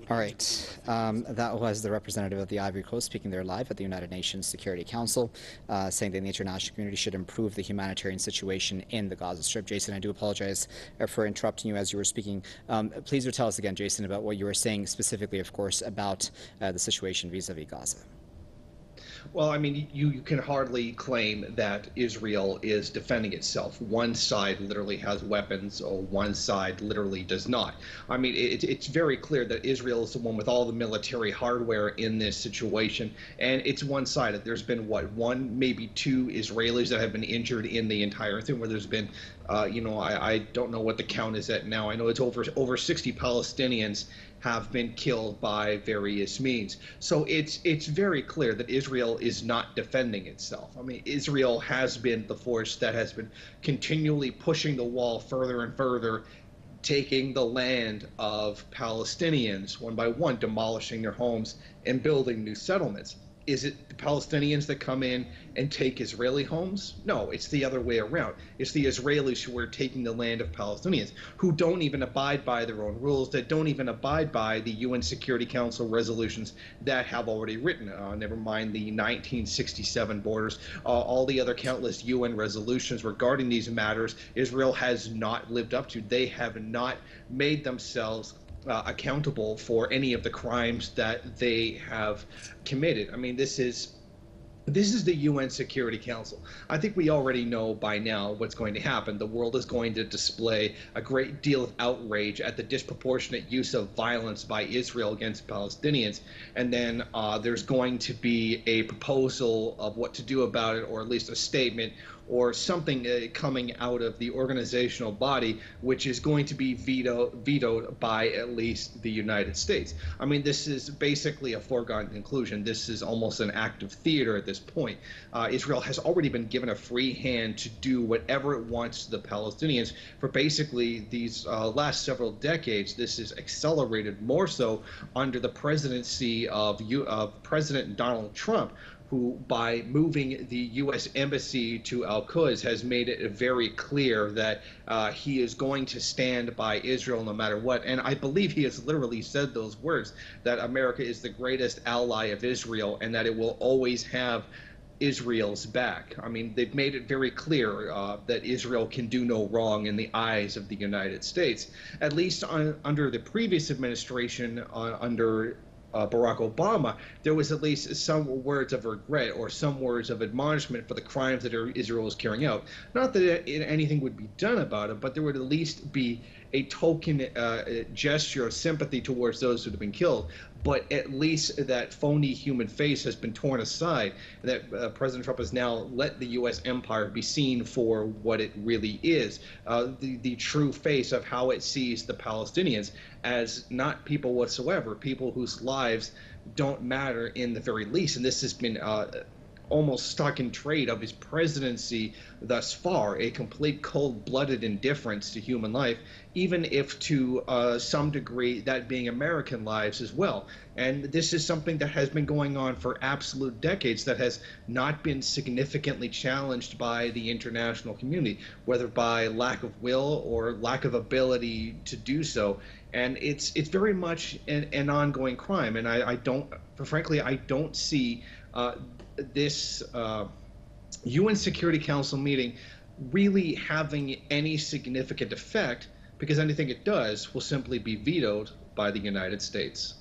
All right. That was the representative of the Ivory Coast speaking there live at the United Nations Security Council, saying that the international community should improve the humanitarian situation in the Gaza Strip. Jason, I do apologize for interrupting you as you were speaking. Please do tell us again, Jason, about what you were saying specifically, of course, about the situation vis-a-vis Gaza. Well, I mean, you can hardly claim that Israel is defending itself. One side literally has weapons, or one side literally does not. I mean, it's very clear that Israel is the one with all the military hardware in this situation, and it's one-sided. There's been, what, one, maybe two Israelis that have been injured in the entire thing, where there's been, I don't know what the count is at now. I know it's over 60 Palestinians have been killed by various means. So it's very clear that Israel is not defending itself. I mean, Israel has been the force that has been continually pushing the wall further and further, taking the land of Palestinians one by one, demolishing their homes and building new settlements. Is it the Palestinians that come in and take Israeli homes? No, it's the other way around. It's the Israelis who are taking the land of Palestinians, who don't even abide by their own rules, that don't even abide by the UN Security Council resolutions that have already written, never mind the 1967 borders, all the other countless UN resolutions regarding these matters. Israel has not lived up to. They have not made themselves accountable for any of the crimes that they have committed. I mean, this is the UN Security Council. I think we already know by now what's going to happen. The world is going to display a great deal of outrage at the disproportionate use of violence by Israel against Palestinians. And then there's going to be a proposal of what to do about it, or at least a statement or something coming out of the organizational body, which is going to be vetoed by at least the United States. I mean, this is basically a foregone conclusion. This is almost an act of theater at this point. Israel has already been given a free hand to do whatever it wants to the Palestinians for basically these last several decades. This is accelerated more so under the presidency of President Donald Trump, who, by moving the U.S. embassy to Al-Quds, has made it very clear that he is going to stand by Israel no matter what. And I believe he has literally said those words, that America is the greatest ally of Israel and that it will always have Israel's back. I mean, they've made it very clear that Israel can do no wrong in the eyes of the United States. At least under the previous administration, under Barack Obama, there was at least some words of regret or some words of admonishment for the crimes that Israel was carrying out. Not that anything would be done about it, but there would at least be a token gesture of sympathy towards those who have been killed. But at least that phony human face has been torn aside, that President Trump has now let the U.S. empire be seen for what it really is, the true face of how it sees the Palestinians as not people whatsoever, people whose lives don't matter in the very least. And this has been almost stock in trade of his presidency thus far, a complete cold-blooded indifference to human life, even if to some degree that being American lives as well. And this is something that has been going on for absolute decades, that has not been significantly challenged by the international community, whether by lack of will or lack of ability to do so. And it's very much an ongoing crime. And frankly, I don't see this UN Security Council meeting really having any significant effect, because anything it does will simply be vetoed by the United States.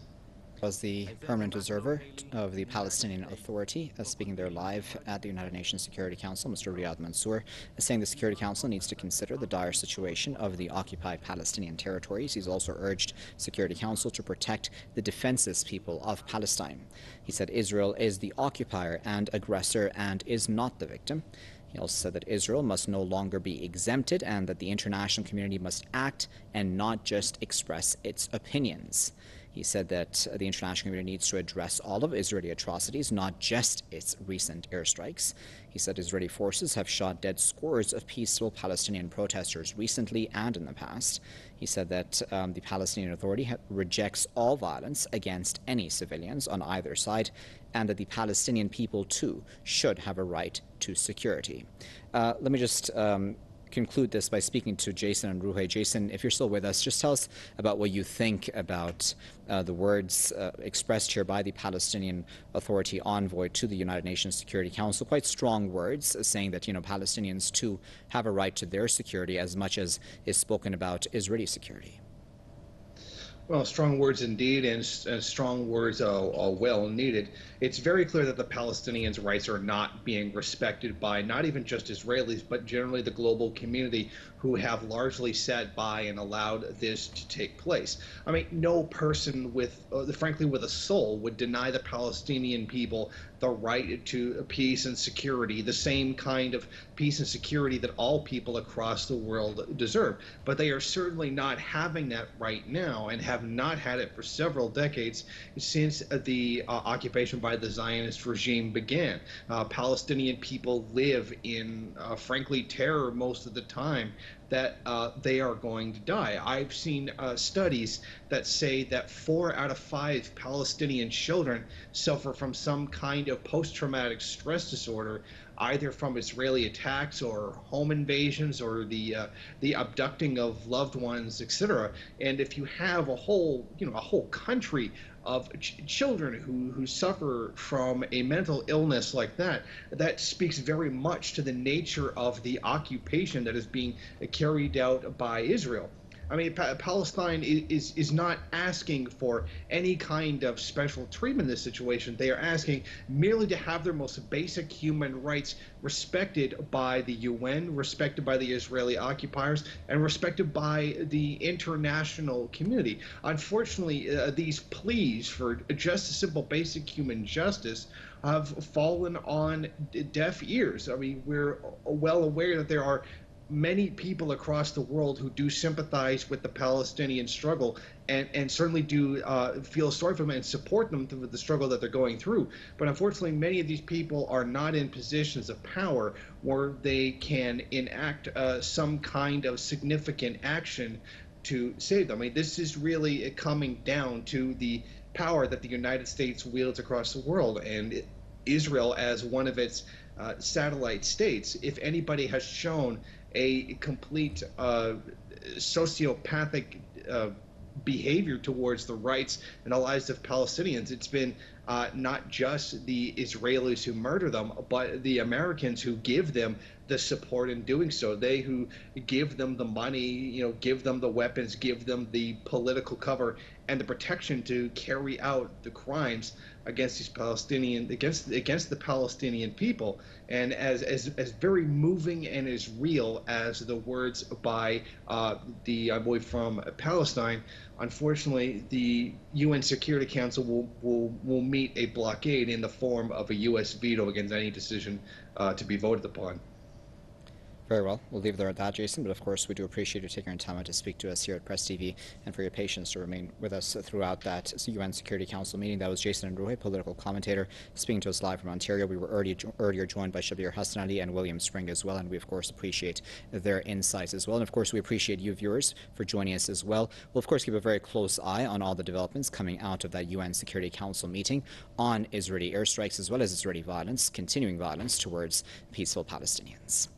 Was the permanent observer of the Palestinian Authority speaking there live at the United Nations Security Council, Mr. Riyad Mansour, saying the Security Council needs to consider the dire situation of the occupied Palestinian territories. He's also urged Security Council to protect the defenseless people of Palestine. He said Israel is the occupier and aggressor and is not the victim. He also said that Israel must no longer be exempted and that the international community must act and not just express its opinions. He said that the international community needs to address all of Israeli atrocities, not just its recent airstrikes. He said Israeli forces have shot dead scores of peaceful Palestinian protesters recently and in the past. He said that the Palestinian Authority rejects all violence against any civilians on either side, and that the Palestinian people, too, should have a right to security. Let me just conclude this by speaking to Jason Unruhe. Jason, if you're still with us, just tell us about what you think about the words expressed here by the Palestinian Authority envoy to the United Nations Security Council. Quite strong words, saying that, Palestinians too have a right to their security as much as is spoken about Israeli security. Well, strong words indeed, and strong words are well needed. It's very clear that the Palestinians' rights are not being respected by not even just Israelis, but generally the global community, who have largely sat by and allowed this to take place. I mean, no person frankly, with a soul would deny the Palestinian people the right to peace and security, the same kind of peace and security that all people across the world deserve. But they are certainly not having that right now, and have not had it for several decades since the occupation by the Zionist regime began. Palestinian people live in, frankly, terror most of the time that they are going to die. I've seen studies that say that 4 out of 5 Palestinian children suffer from some kind of post-traumatic stress disorder, either from Israeli attacks or home invasions or the abducting of loved ones, etc. And if you have a whole country of children who suffer from a mental illness like that, that speaks very much to the nature of the occupation that is being carried out by Israel. I mean, Palestine is not asking for any kind of special treatment in this situation. They are asking merely to have their most basic human rights respected by the UN, respected by the Israeli occupiers, and respected by the international community. Unfortunately, these pleas for just a simple basic human justice have fallen on deaf ears. I mean, we're well aware that there are many people across the world who do sympathize with the Palestinian struggle, and certainly do feel sorry for them and support them through the struggle that they're going through. But unfortunately, many of these people are not in positions of power where they can enact some kind of significant action to save them. I mean, this is really coming down to the power that the United States wields across the world, and Israel, as one of its satellite states, if anybody has shown a complete sociopathic behavior towards the rights and the lives of Palestinians, it's been not just the Israelis who murder them, but the Americans who give them the support in doing so. They who give them the money, give them the weapons, give them the political cover and the protection to carry out the crimes against these against the Palestinian people. And as very moving and as real as the words by the envoy from Palestine, unfortunately, the UN Security Council will meet a blockade in the form of a U.S. veto against any decision to be voted upon. Very well. We'll leave it there at that, Jason. But of course, we do appreciate you taking your time out to speak to us here at PressTV, and for your patience to remain with us throughout that UN Security Council meeting. That was Jason Unruhe, political commentator, speaking to us live from Ontario. We were earlier joined by Shabir Hassan Ali and William Spring as well, and we of course appreciate their insights as well. And of course, we appreciate you viewers for joining us as well. We'll of course keep a very close eye on all the developments coming out of that UN Security Council meeting on Israeli airstrikes as well as Israeli violence, continuing violence towards peaceful Palestinians.